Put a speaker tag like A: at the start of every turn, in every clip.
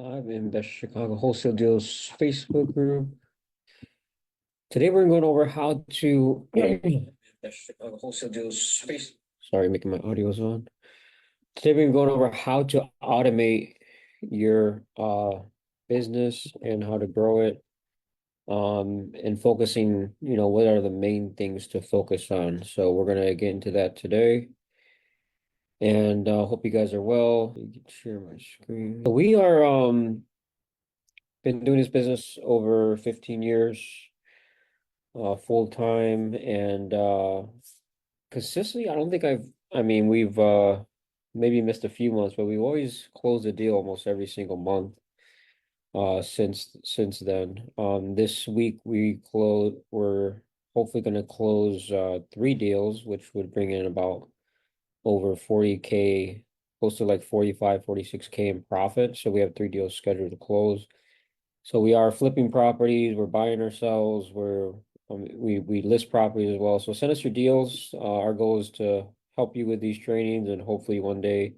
A: I'm in the Chicago Wholesale Deals Facebook group. Today we're going over how to the Chicago Wholesale Deals space. Sorry, making my audios on. Today we're going over how to automate your business and how to grow it. And focusing, what are the main things to focus on. So we're gonna get into that today. And hope you guys are well. You can share my screen. So we are been doing this business over 15 years, full time, and consistently. I don't think we've maybe missed a few months, but we've always closed a deal almost every single month since then. This week we're hopefully going to close 3 deals, which would bring in about over 40K, close to like 45, 46K in profit. So we have 3 deals scheduled to close. So we are flipping properties, we're buying ourselves, we list properties as well. So send us your deals. Our goal is to help you with these trainings, and hopefully one day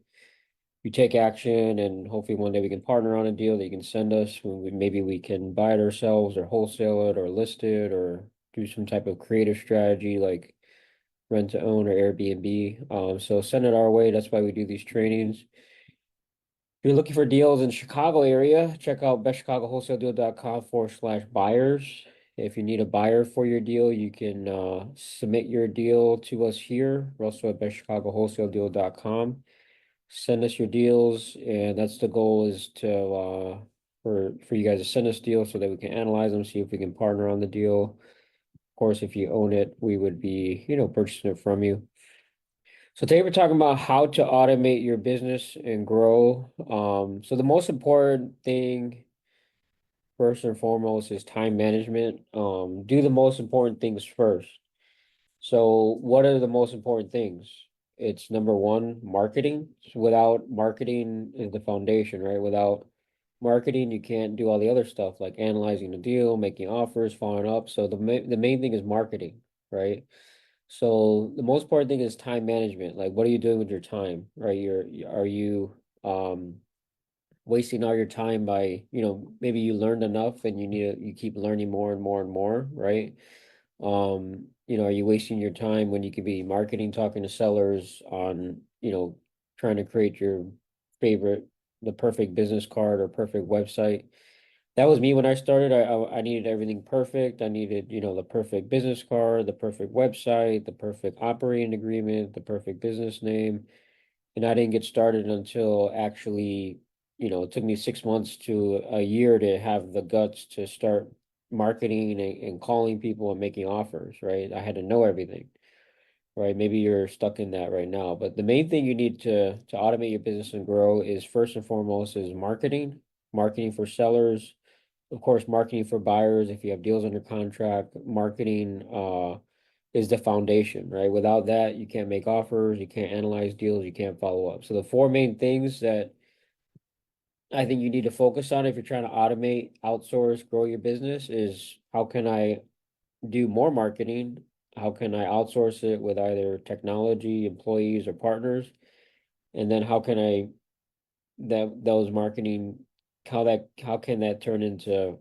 A: you take action, and hopefully one day we can partner on a deal that you can send us. Maybe we can buy it ourselves or wholesale it or list it or do some type of creative strategy like rent to own or Airbnb. So send it our way. That's why we do these trainings. If you're looking for deals in Chicago area, check out bestchicagoWholesaleDeal.com/buyers. If you need a buyer for your deal, you can submit your deal to us here. We're also at bestchicagoWholesaleDeal.com. Send us your deals, and that's the goal, is to for you guys to send us deals so that we can analyze them, see if we can partner on the deal. Of course, if you own it, we would be, purchasing it from you. So today we're talking about how to automate your business and grow. So the most important thing, first and foremost, is time management. Do the most important things first. So what are the most important things? It's number one, marketing. So without marketing is the foundation, right? Without marketing, you can't do all the other stuff like analyzing the deal, making offers, following up. So the main thing is marketing, right? So the most important thing is time management. Like, what are you doing with your time, right? Are you wasting all your time by, maybe you learned enough and you keep learning more and more and more, right? Are you wasting your time when you could be marketing, talking to sellers on, trying to create the perfect business card or perfect website? That was me when I started. I needed everything perfect. I needed, the perfect business card, the perfect website, the perfect operating agreement, the perfect business name. And I didn't get started until actually, it took me 6 months to a year to have the guts to start marketing and calling people and making offers, right? I had to know everything, right? Maybe you're stuck in that right now. But the main thing you need to automate your business and grow is, first and foremost, is marketing for sellers, of course, marketing for buyers. If you have deals under contract, marketing is the foundation, right? Without that, you can't make offers, you can't analyze deals, you can't follow up. So the 4 main things that I think you need to focus on if you're trying to automate, outsource, grow your business is, how can I do more marketing? How can I outsource it with either technology, employees, or partners? And then how can I that those marketing how can that turn into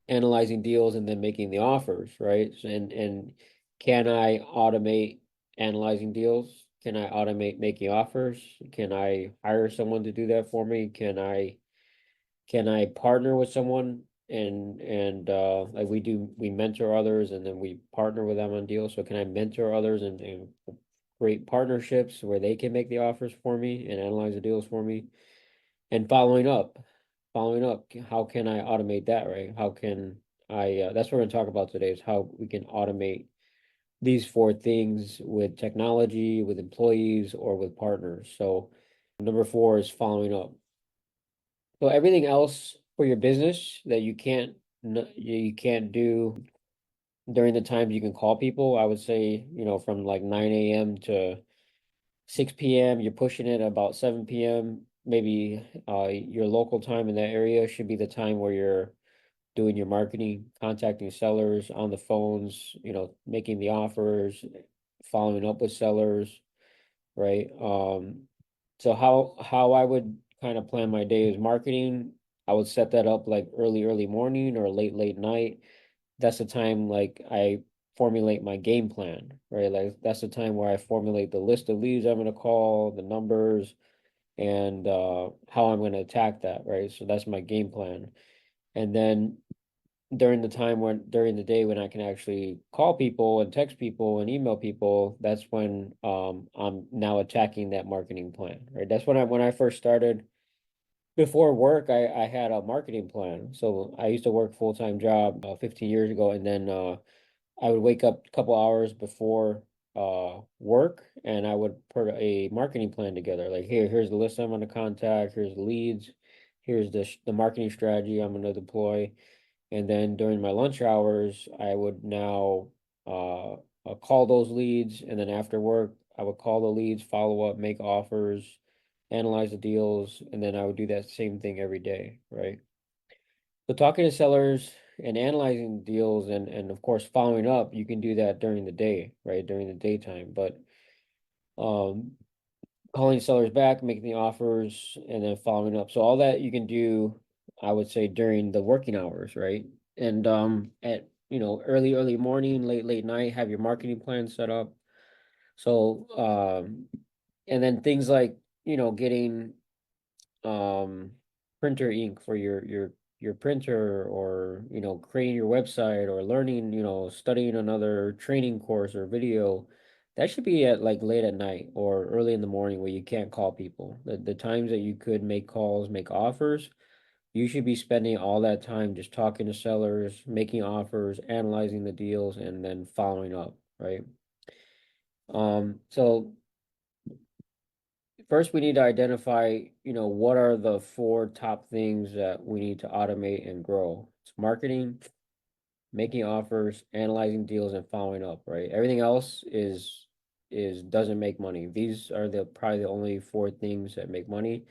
A: analyzing deals and then making the offers, right? And can I automate analyzing deals? Can I automate making offers? Can I hire someone to do that for me? Can I partner with someone and like we mentor others and then we partner with them on deals. So can I mentor others and create partnerships where they can make the offers for me and analyze the deals for me? And following up, how can I automate that, right? How can that's what we're going to talk about today, is how we can automate these 4 things with technology, with employees, or with partners. So number 4 is following up. So everything else for your business that you can't do during the times you can call people, I would say, from like 9 a.m. to 6 p.m., you're pushing it about 7 p.m. Maybe your local time in that area should be the time where you're doing your marketing, contacting sellers on the phones, making the offers, following up with sellers, right? So how I would kind of plan my day is marketing, I would set that up like early morning or late night. That's the time like I formulate my game plan, right? Like that's the time where I formulate the list of leads I'm going to call, the numbers, and how I'm going to attack that, right? So that's my game plan. And then during the day when I can actually call people and text people and email people, that's when I'm now attacking that marketing plan, right? That's when I first started. Before work, I had a marketing plan. So I used to work full-time job 15 years ago, and then I would wake up a couple hours before work, and I would put a marketing plan together. Like here's the list I'm going to contact, here's the leads, here's the marketing strategy I'm going to deploy. And then during my lunch hours, I would now call those leads. And then after work, I would call the leads, follow up, make offers, analyze the deals. And then I would do that same thing every day, right? So talking to sellers and analyzing deals and of course following up, you can do that during the day, right? During the daytime. But um, calling sellers back, making the offers, and then following up. So all that you can do, I would say, during the working hours, right? And at early morning, late night, have your marketing plan set up. So and then things like getting um printer ink for your printer, or creating your website, or learning, studying another training course or video. That should be at like late at night or early in the morning where you can't call people. The times that you could make calls, make offers, you should be spending all that time just talking to sellers, making offers, analyzing the deals, and then following up, right? So first, we need to identify, what are the four top things that we need to automate and grow. It's marketing, making offers, analyzing deals, and following up, right? Everything else is doesn't make money. These are the probably the only four things that make money.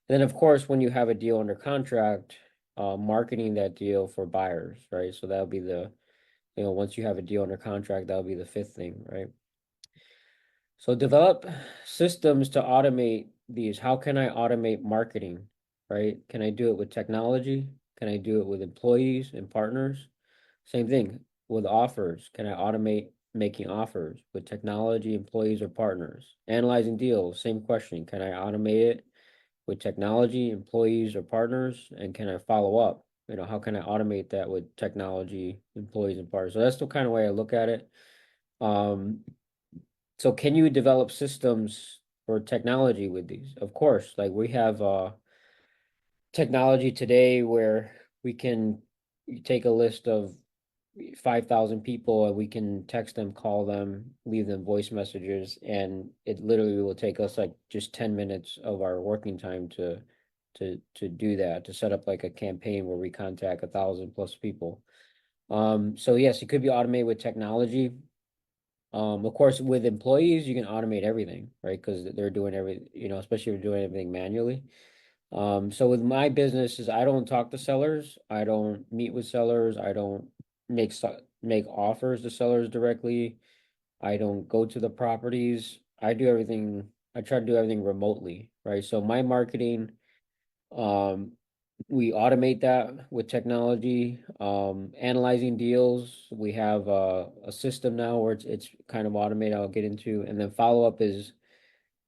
A: And then, of course, when you have a deal under contract, marketing that deal for buyers, right? So that'll be once you have a deal under contract, that'll be the fifth thing, right? So develop systems to automate these. How can I automate marketing, right? Can I do it with technology? Can I do it with employees and partners? Same thing with offers. Can I automate making offers with technology, employees, or partners? Analyzing deals, same question. Can I automate it with technology, employees, or partners? And can I follow up? How can I automate that with technology, employees, and partners? So that's the kind of way I look at it. Um, so can you develop systems for technology with these? Of course, like we have technology today where we can take a list of 5,000 people and we can text them, call them, leave them voice messages, and it literally will take us like just 10 minutes of our working time to do that, to set up like a campaign where we contact 1,000 plus people. So yes, it could be automated with technology. Of course, with employees, you can automate everything, right? Because they're doing especially if you're doing everything manually. So with my businesses, I don't talk to sellers. I don't meet with sellers. I don't make offers to sellers directly. I don't go to the properties. I do everything. I try to do everything remotely, right? So my marketing, um, we automate that with technology. Analyzing deals, we have a system now where it's kind of automated. I'll get into, and then follow up is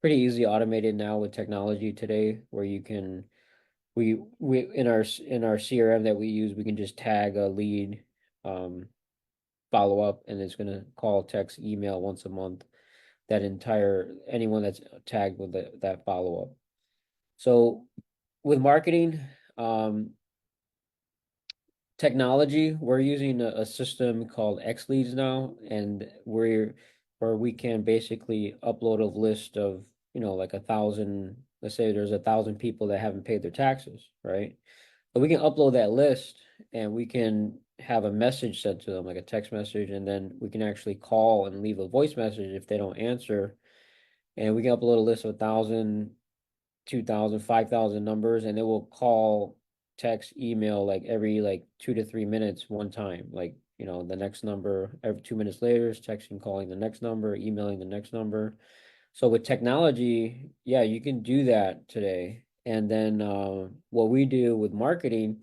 A: pretty easily automated now with technology today, where you can we in our CRM that we use, we can just tag a lead, um, follow up, and it's gonna call, text, email once a month. Anyone that's tagged with that follow up. So with marketing, um, technology, we're using a system called X Leads now, and where we can basically upload a list of, like 1,000, let's say there's 1,000 people that haven't paid their taxes, right? But we can upload that list and we can have a message sent to them, like a text message, and then we can actually call and leave a voice message if they don't answer. And we can upload a list of 1,000, 2,000, 5,000 numbers, and it will call, text, email like every like 2 to 3 minutes one time. Like, the next number every 2 minutes later is texting, calling the next number, emailing the next number. So with technology, yeah, you can do that today. And then what we do with marketing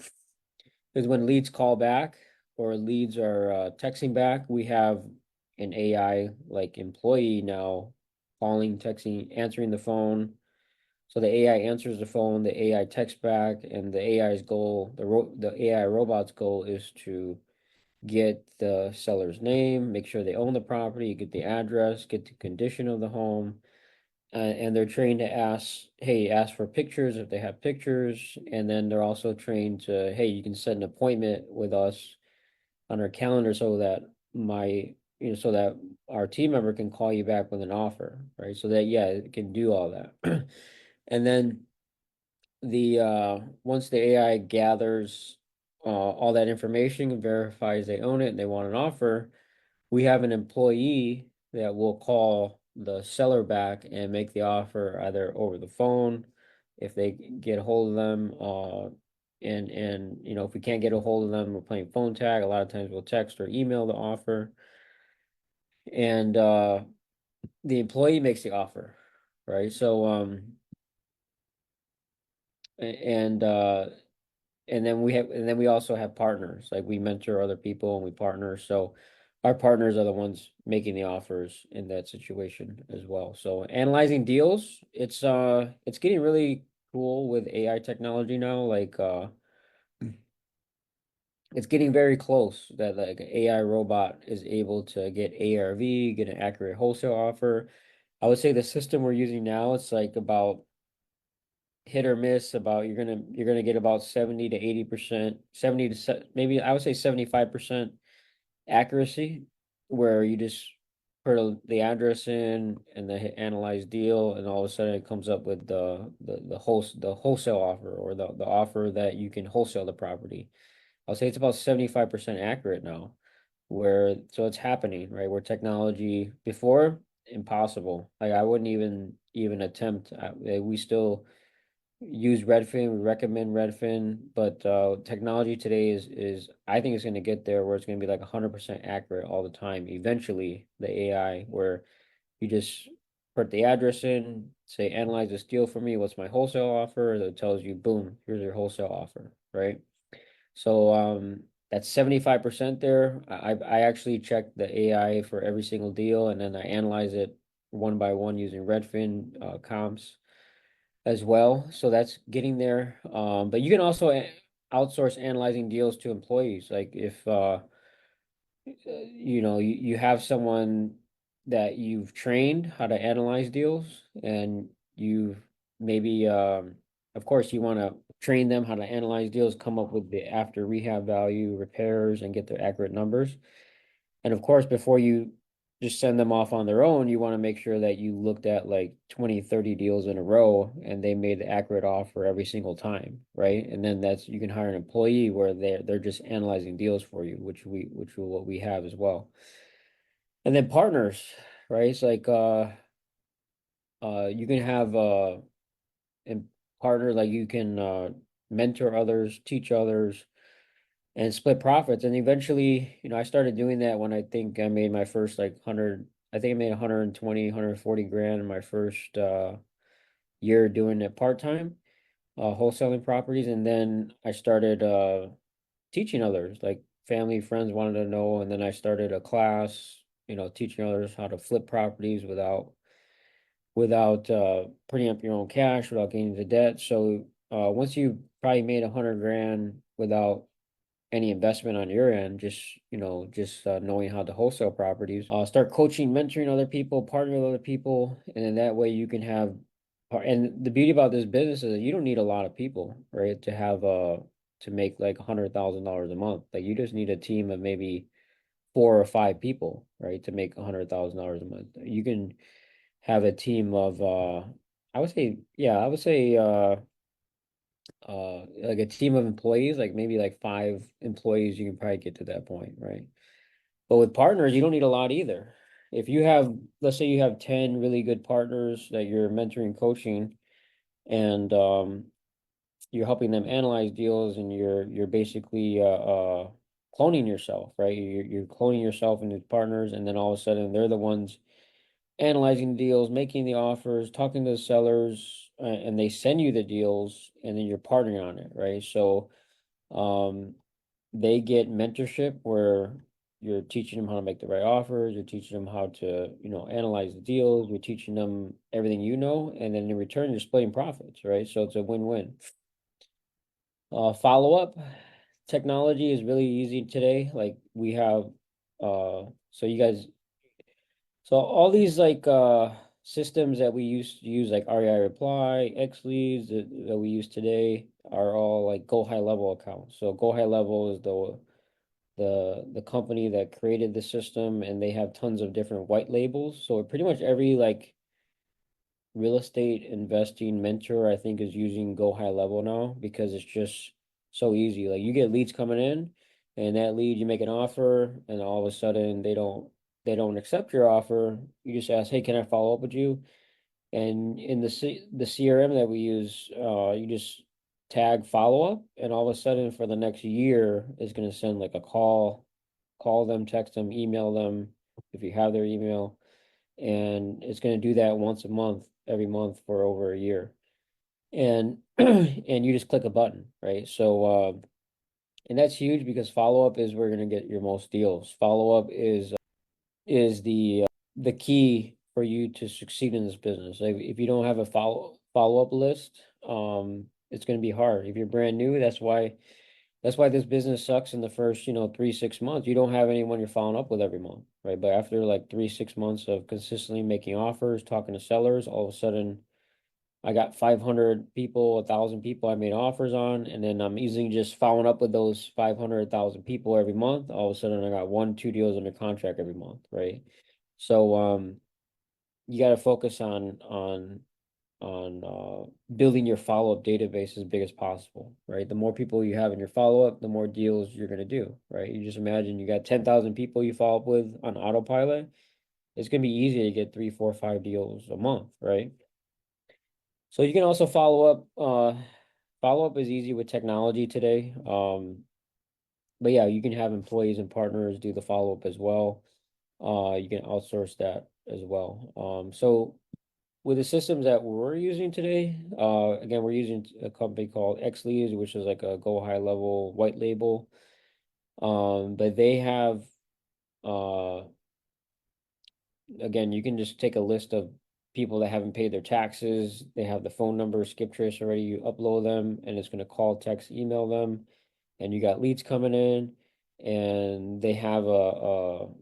A: is when leads call back or leads are texting back, we have an AI like employee now calling, texting, answering the phone. So the AI answers the phone, the AI texts back, and the AI's goal, the AI robot's goal is to get the seller's name, make sure they own the property, get the address, get the condition of the home, and they're trained to ask, hey, ask for pictures if they have pictures, and then they're also trained to, hey, you can set an appointment with us on our calendar so that my, so that our team member can call you back with an offer, right? So that, yeah, it can do all that. And then the once the AI gathers all that information and verifies they own it and they want an offer, we have an employee that will call the seller back and make the offer either over the phone if they get a hold of them, and if we can't get a hold of them, we're playing phone tag. A lot of times we'll text or email the offer, and the employee makes the offer, right? So and and then we also have partners. Like we mentor other people and we partner. So our partners are the ones making the offers in that situation as well. So analyzing deals, it's getting really cool with AI technology now. Like it's getting very close that like an AI robot is able to get ARV, get an accurate wholesale offer. I would say the system we're using now, it's like about hit or miss. About you're gonna get about 70 to 80%, 70 to maybe I would say 75% accuracy, where you just put the address in and then hit analyze deal, and all of a sudden it comes up with the wholesale offer, or the offer that you can wholesale the property. I'll say it's about 75% accurate now, where so it's happening, right? Where technology before impossible. Like I wouldn't even attempt. We still use Redfin. We recommend Redfin, but technology today is I think it's going to get there where it's going to be like 100% accurate all the time. Eventually, the AI where you just put the address in, say analyze this deal for me. What's my wholesale offer? That tells you, boom, here's your wholesale offer, right? So that's 75% there. I actually check the AI for every single deal, and then I analyze it one by one using Redfin comps as well. So that's getting there. But you can also outsource analyzing deals to employees. Like if you have someone that you've trained how to analyze deals, and you've maybe of course you want to train them how to analyze deals, come up with the after rehab value, repairs, and get their accurate numbers. And of course, before you just send them off on their own, you want to make sure that you looked at like 20, 30 deals in a row and they made the accurate offer every single time, right? And then that's you can hire an employee where they're just analyzing deals for you, which what we have as well. And then partners, right? It's like you can have and partner, like you can mentor others, teach others, and split profits. And eventually, I started doing that when I think I made my first like 100, I think I made 120, 140 grand in my first year doing it part-time, wholesaling properties. And then I started teaching others, like family, friends wanted to know. And then I started a class, teaching others how to flip properties without putting up your own cash, without getting into debt. So once you probably made 100 grand without any investment on your end, just knowing how to wholesale properties, start coaching, mentoring other people, partner with other people, and then that way you can have. And the beauty about this business is that you don't need a lot of people, right, to have to make like $100,000 a month. Like you just need a team of maybe 4 or 5 people, right, to make $100,000 a month. You can have a team of I would say, yeah, I would say like a team of employees, like maybe like 5 employees, you can probably get to that point, right? But with partners, you don't need a lot either. If you have, let's say you have 10 really good partners that you're mentoring, coaching, and you're helping them analyze deals, and you're basically cloning yourself, right? You're cloning yourself into partners, and then all of a sudden they're the ones analyzing the deals, making the offers, talking to the sellers, and they send you the deals, and then you're partnering on it, right? So um, they get mentorship where you're teaching them how to make the right offers, you're teaching them how to, analyze the deals, you're teaching them everything you know, and then in return, you're splitting profits, right? So it's a win-win. Follow-up technology is really easy today. Like we have, so you guys, so all these like systems that we used to use, like REI Reply, X Leads that we use today are all like Go High Level accounts. So Go High Level is the company that created the system, and they have tons of different white labels. So pretty much every like real estate investing mentor, I think, is using Go High Level now because it's just so easy. Like you get leads coming in, and that lead you make an offer, and all of a sudden they don't accept your offer. You just ask, hey, can I follow up with you? And in the CRM that we use, you just tag follow up, and all of a sudden for the next year is going to send like a call them, text them, email them if you have their email, and it's going to do that once a month, every month for over a year. And and you just click a button, right? So and that's huge because follow up is where you're going to get your most deals. Follow up is the key for you to succeed in this business. Like if you don't have a follow up list, it's going to be hard. If you're brand new, that's why this business sucks in the first, 3, 6 months. You don't have anyone you're following up with every month, right? But after like 3, 6 months of consistently making offers, talking to sellers, all of a sudden I got 500 people, 1,000 people I made offers on, and then I'm easily just following up with those 500,000 people every month. All of a sudden I got 1, 2 deals under contract every month, right? So you got to focus on building your follow-up database as big as possible, right? The more people you have in your follow-up, the more deals you're going to do, right? You just imagine you got 10,000 people you follow up with on autopilot. It's going to be easy to get 3, 4, 5 deals a month, right? So you can also follow up is easy with technology today. But yeah, you can have employees and partners do the follow-up as well. You can outsource that as well. So with the systems that we're using today, again, we're using a company called XLeads, which is like a Go High Level white label. But they have, uh, again, you can just take a list of people that haven't paid their taxes. They have the phone number, skip trace already. You upload them, and it's going to call, text, email them, and you got leads coming in. And they have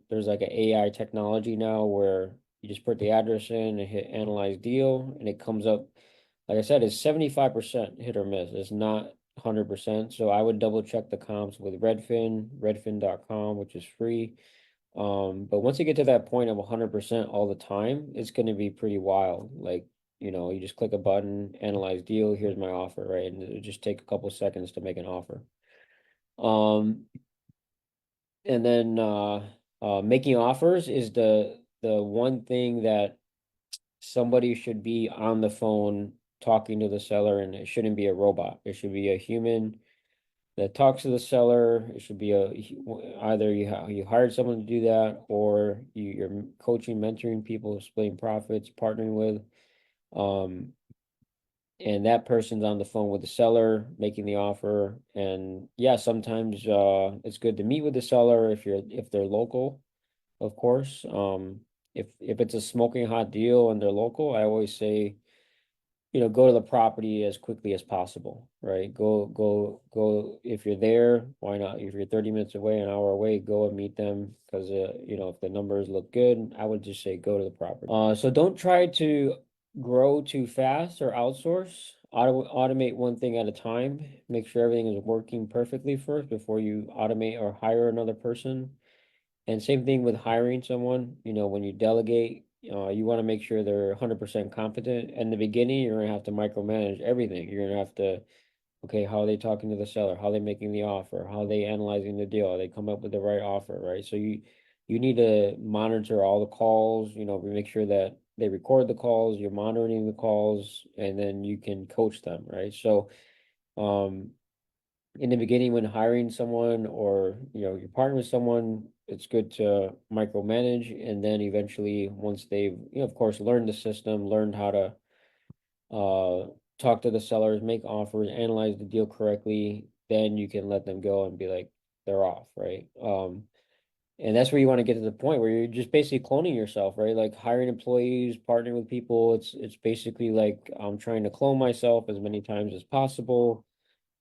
A: there's like an AI technology now where you just put the address in and hit analyze deal, and it comes up. Like I said, it's 75% hit or miss. It's not 100%. So I would double check the comps with redfin.com, which is free. But once you get to that point of 100% all the time, it's going to be pretty wild. Like, you just click a button, analyze deal, here's my offer, right? And it just take a couple seconds to make an offer. Um, and then making offers is the one thing that somebody should be on the phone talking to the seller, and it shouldn't be a robot. It should be a human that talks to the seller. It should be either you hired someone to do that, or you're coaching, mentoring people, splitting profits, partnering with, um, and that person's on the phone with the seller making the offer. And yeah, sometimes it's good to meet with the seller if they're local, of course. If it's a smoking hot deal and they're local, I always say, go to the property as quickly as possible, right? Go. If you're there, why not? If you're 30 minutes away, an hour away, go and meet them because, if the numbers look good, I would just say go to the property. So don't try to grow too fast or outsource. Automate one thing at a time. Make sure everything is working perfectly first before you automate or hire another person. And same thing with hiring someone, when you delegate, you want to make sure they're 100% competent. In the beginning, you're going to have to micromanage everything. You're going to have to, okay, how are they talking to the seller? How are they making the offer? How are they analyzing the deal? Are they come up with the right offer, right? So you need to monitor all the calls, make sure that they record the calls, you're monitoring the calls, and then you can coach them, right? So, in the beginning when hiring someone or you're partnering with someone, it's good to micromanage, and then eventually once they've of course learned the system, learned how to uh, talk to the sellers, make offers, analyze the deal correctly, then you can let them go and be like, they're off, right? And that's where you want to get to the point where you're just basically cloning yourself, right? Like hiring employees, partnering with people. It's basically like I'm trying to clone myself as many times as possible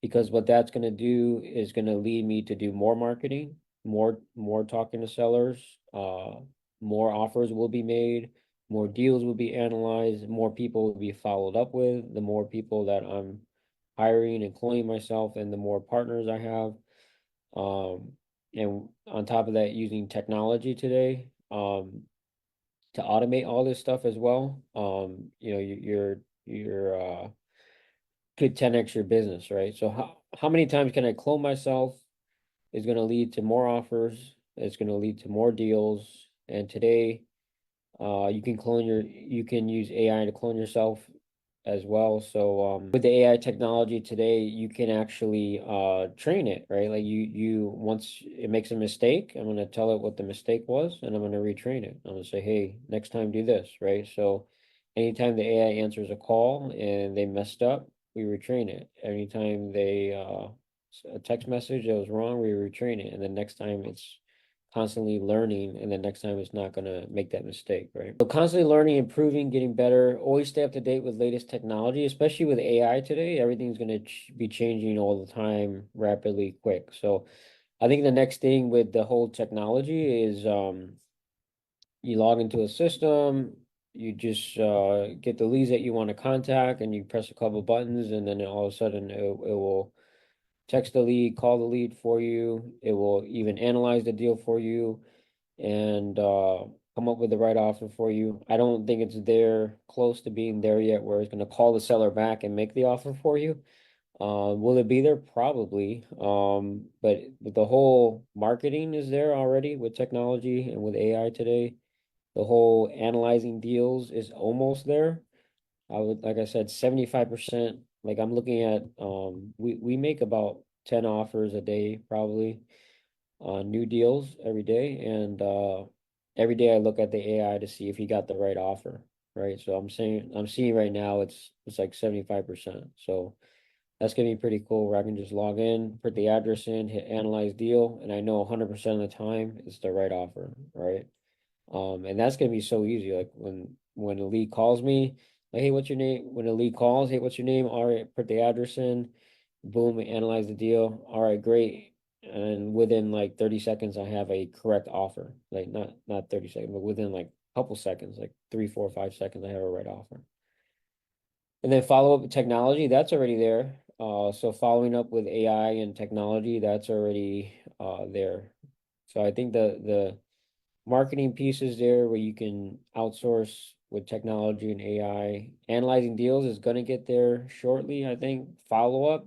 A: because what that's going to do is going to lead me to do more marketing, more talking to sellers, more offers will be made, more deals will be analyzed, more people will be followed up with, the more people that I'm hiring and cloning myself and the more partners I have. Um, and on top of that, using technology today, to automate all this stuff as well. You're could 10x your business, right? So how many times can I clone myself is going to lead to more offers, it's going to lead to more deals. And today, you can use AI to clone yourself as well. So with the AI technology today, you can actually train it, right? Like you once it makes a mistake, I'm gonna tell it what the mistake was and I'm gonna retrain it. I'm gonna say, hey, next time do this, right? So anytime the AI answers a call and they messed up, we retrain it. Anytime they a text message that was wrong, we retrain it. And then next time it's constantly learning, and then next time it's not gonna make that mistake, right? So constantly learning, improving, getting better, always stay up to date with latest technology, especially with AI today. Everything's gonna ch be changing all the time, rapidly, quick. So I think the next thing with the whole technology is you log into a system, you just get the leads that you want to contact, and you press a couple buttons, and then all of a sudden it will text the lead, call the lead for you. It will even analyze the deal for you and come up with the right offer for you. I don't think it's there close to being there yet where it's going to call the seller back and make the offer for you. Will it be there? Probably. But the whole marketing is there already with technology and with AI today. The whole analyzing deals is almost there. I would, like I said, 75%. Like I'm looking at, we make about 10 offers a day, probably new deals every day. And every day I look at the AI to see if he got the right offer, right? So I'm seeing right now it's like 75%. So that's gonna be pretty cool where I can just log in, put the address in, hit analyze deal, and I know 100% of the time it's the right offer, right? And that's gonna be so easy. Like when a lead calls me, like, hey, what's your name? When a lead calls, hey, what's your name? All right, put the address in, boom, analyze the deal. All right, great. And within like 30 seconds, I have a correct offer. Like not 30 seconds, but within like a couple seconds, like 3, 4, 5 seconds, I have a right offer. And then follow up with technology, that's already there. So following up with AI and technology, that's already there. So I think the marketing pieces there where you can outsource with technology and AI. Analyzing deals is going to get there shortly, I think. Follow up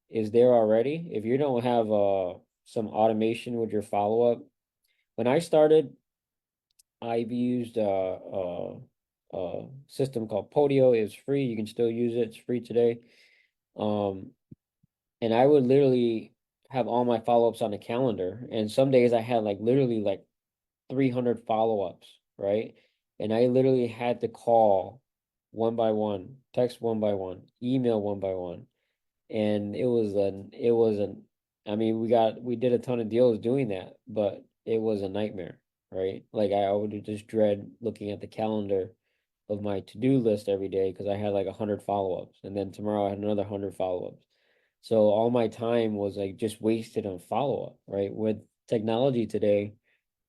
A: is there already. If you don't have some automation with your follow up, when I started, I've used a system called Podio. It's free. You can still use it. It's free today. Um, and I would literally have all my follow-ups on the calendar. And some days I had like literally like 300 follow-ups, right? And I literally had to call one by one, text one by one, email one by one. And I mean, we did a ton of deals doing that, but it was a nightmare, right? Like I would just dread looking at the calendar of my to-do list every day because I had like 100 follow-ups. And then tomorrow I had another 100 follow-ups. So all my time was like just wasted on follow-up, right? With technology today,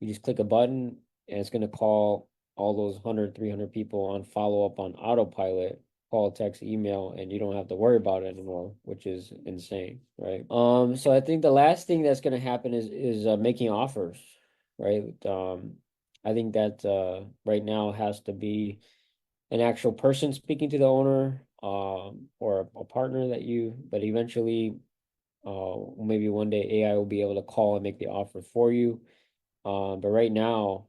A: you just click a button and it's going to call all those 100, 300 people on follow up on autopilot, call, text, email, and you don't have to worry about it anymore, which is insane, right? So I think the last thing that's going to happen is making offers, right? I think that right now has to be an actual person speaking to the owner, or a partner but eventually, maybe one day AI will be able to call and make the offer for you. But right now,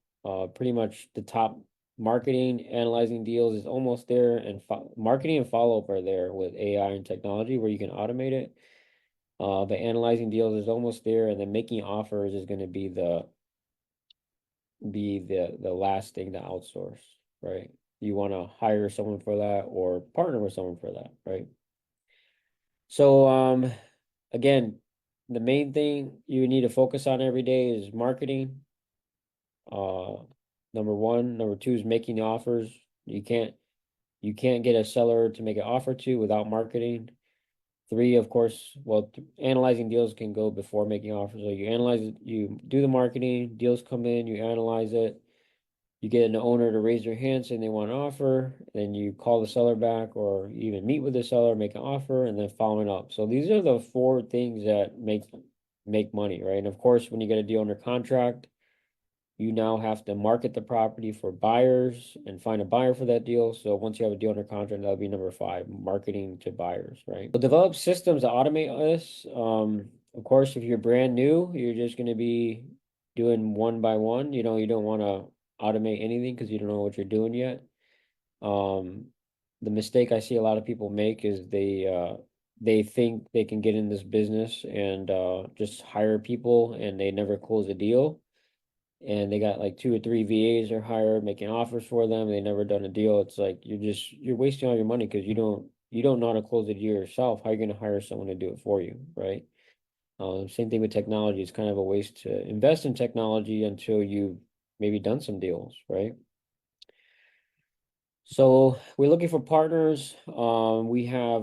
A: pretty much the top marketing, analyzing deals is almost there, and marketing and follow-up are there with AI and technology where you can automate it. But analyzing deals is almost there, and then making offers is going to be the last thing to outsource, right? you want to hire someone for that or partner with someone for that, right? So, again, the main thing you need to focus on every day is marketing. Uh, number one. Number two is making the offers. You can't get a seller to make an offer to without marketing. Three, of course, well, analyzing deals can go before making offers. So you analyze it, you do the marketing, deals come in, you analyze it, you get an owner to raise their hand saying they want an offer, then you call the seller back or even meet with the seller, make an offer, and then following up. So these are the four things that make money, right? And of course, when you get a deal under contract, you now have to market the property for buyers and find a buyer for that deal. So once you have a deal under contract, that'll be number five, marketing to buyers, right? So develop systems to automate this. Of course, if you're brand new, you're just going to be doing one by one. You don't want to automate anything because you don't know what you're doing yet. Um, the mistake I see a lot of people make is they think they can get in this business and just hire people and they never close a deal, and they got like two or three VAs are hired making offers for them. They never done a deal. It's like you're wasting all your money because you don't know how to close the deal yourself. How are you going to hire someone to do it for you, right? Same thing with technology. It's kind of a waste to invest in technology until you've maybe done some deals, right? So we're looking for partners. We have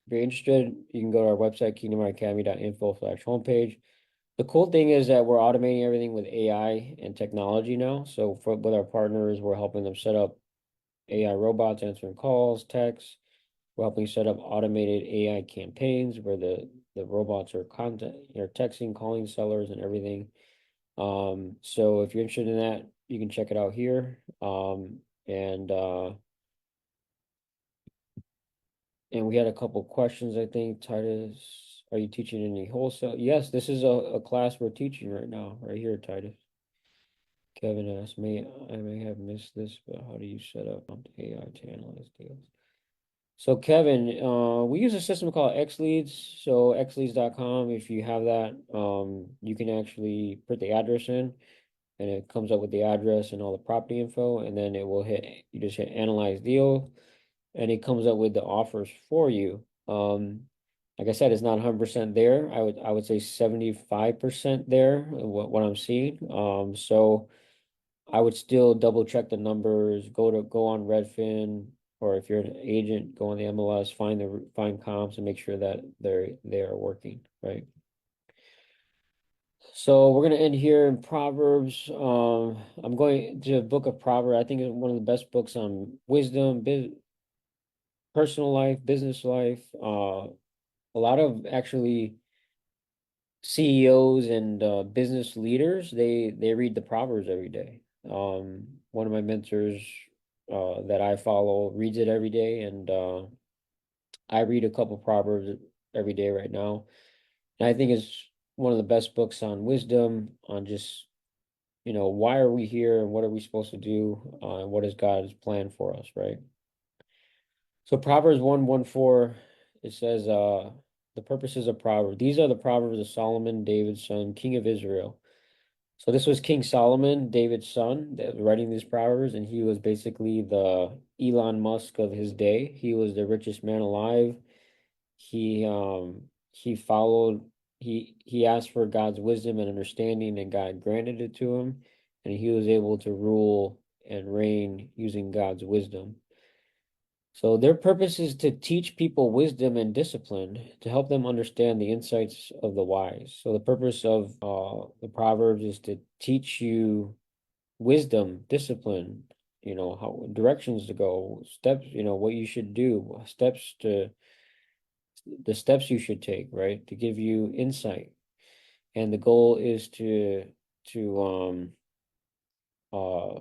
A: if you're interested, you can go to our website, kingdomreiacademy.info/homepage. The cool thing is that we're automating everything with AI and technology now. So with our partners, we're helping them set up AI robots answering calls, texts. We're helping set up automated AI campaigns where the robots are content, texting, calling sellers and everything. So if you're interested in that, you can check it out here. And we had a couple questions, I think. Titus, are you teaching any wholesale? Yes, this is a class we're teaching right now, right here, Titus. Kevin asked me, I may have missed this, but how do you set up AI to analyze deals? So Kevin, we use a system called XLeads. So xleads.com, if you have that, you can actually put the address in and it comes up with the address and all the property info, and then you just hit analyze deal and it comes up with the offers for you. Like I said, it's not 100% there. I would say 75% there, what I'm seeing. So I would still double check the numbers, go on Redfin, or if you're an agent, go on the MLS, find comps and make sure that they are working, right? So we're gonna end here in Proverbs. I'm going to a book of Proverbs. I think it's one of the best books on wisdom, personal life, business life. A lot of actually CEOs and business leaders, they read the Proverbs every day. One of my mentors that I follow reads it every day, and I read a couple Proverbs every day right now. And I think it's one of the best books on wisdom, on just, why are we here and what are we supposed to do, and what is God's plan for us, right? So Proverbs 1:14, it says, the purposes of Proverbs. These are the Proverbs of Solomon, David's son, king of Israel. So this was King Solomon, David's son, that was writing these Proverbs, and he was basically the Elon Musk of his day. He was the richest man alive. He followed he asked for God's wisdom and understanding, and God granted it to him, and he was able to rule and reign using God's wisdom. So their purpose is to teach people wisdom and discipline to help them understand the insights of the wise. So the purpose of the Proverbs is to teach you wisdom, discipline, how directions to go, steps, what you should do, the steps you should take, right? To give you insight. And the goal is to uh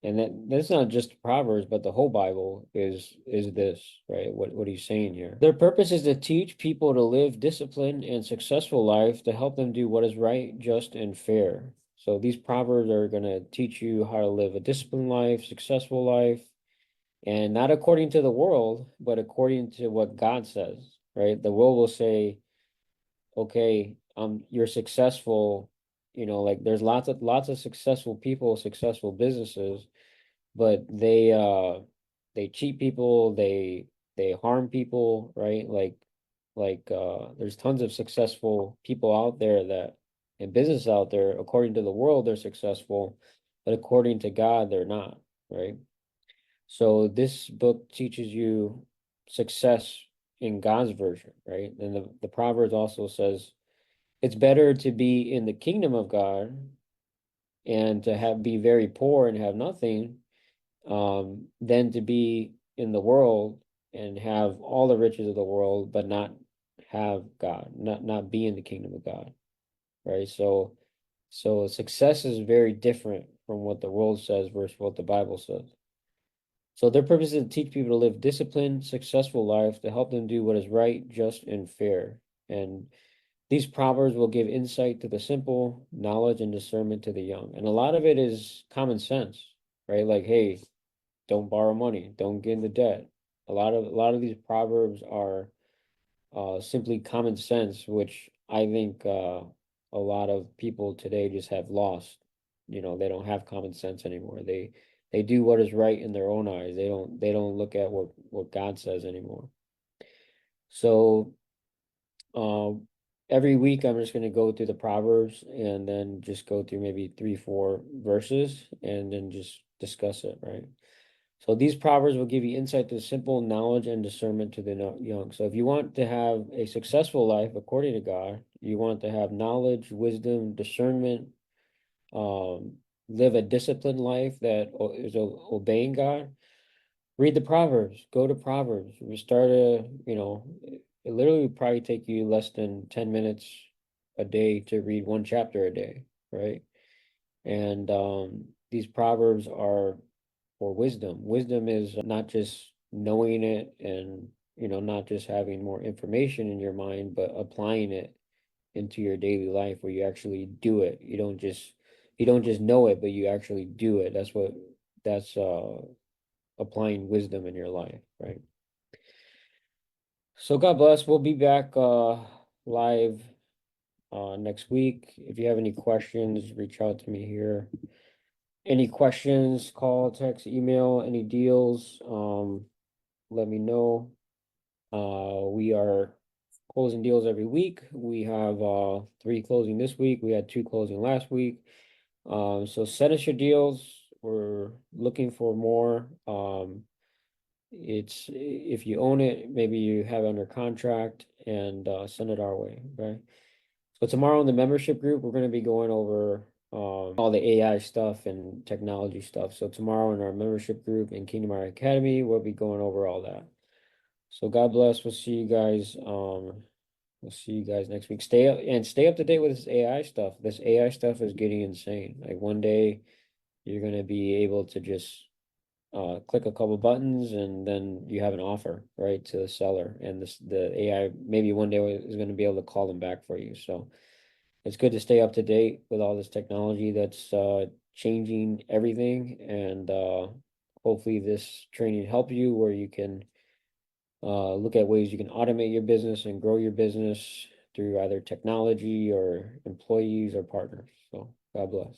A: and that's not just Proverbs, but the whole Bible is this, right? What he's saying here. Their purpose is to teach people to live disciplined and successful life to help them do what is right, just, and fair. So these Proverbs are going to teach you how to live a disciplined life, successful life, and not according to the world, but according to what God says, right? The world will say, okay, you're successful, like there's lots of successful people, successful businesses, but they cheat people, they harm people, right? There's tons of successful people out there that in business out there, according to the world, they're successful, but according to God, they're not, right? So this book teaches you success in God's version, right? And the Proverbs also says it's better to be in the kingdom of God and to have be very poor and have nothing, than to be in the world and have all the riches of the world but not have God, not be in the kingdom of God, right? So success is very different from what the world says versus what the Bible says. So their purpose is to teach people to live disciplined, successful life, to help them do what is right, just, and fair. And these proverbs will give insight to the simple, knowledge and discernment to the young. And a lot of it is common sense, right? Like, hey, don't borrow money, don't get into debt. A lot of these proverbs are simply common sense, which I think a lot of people today just have lost. They don't have common sense anymore. They do what is right in their own eyes. They don't look at what God says anymore. So um, every week I'm just going to go through the Proverbs and then just go through maybe three, four verses and then just discuss it, right? So these proverbs will give you insight to simple knowledge and discernment to the young. So if you want to have a successful life according to God, you want to have knowledge, wisdom, discernment, um, live a disciplined life that is obeying God. Read the Proverbs. Go to Proverbs. We start it literally would probably take you less than 10 minutes a day to read one chapter a day, right? And these proverbs are for wisdom. Wisdom is not just knowing it and not just having more information in your mind, but applying it into your daily life where you actually do it. You don't just know it, but you actually do it. That's applying wisdom in your life, right? So God bless. We'll be back live next week. If you have any questions, reach out to me here. Any questions, call, text, email, any deals, let me know. We are closing deals every week. We have three closing this week. We had two closing last week. So send us your deals. We're looking for more. It's if you own it, maybe you have it under contract and send it our way. Okay. So tomorrow in the membership group, we're going to be going over all the AI stuff and technology stuff. So tomorrow in our membership group in Kingdom Art Academy, we'll be going over all that. So God bless. We'll see you guys. We'll see you guys next week. Stay up to date with this AI stuff. This AI stuff is getting insane. Like one day you're going to be able to just click a couple buttons and then you have an offer, right, to the seller. And the AI maybe one day is going to be able to call them back for you. So it's good to stay up to date with all this technology that's changing everything. And hopefully this training help you where you can look at ways you can automate your business and grow your business through either technology or employees or partners. So God bless.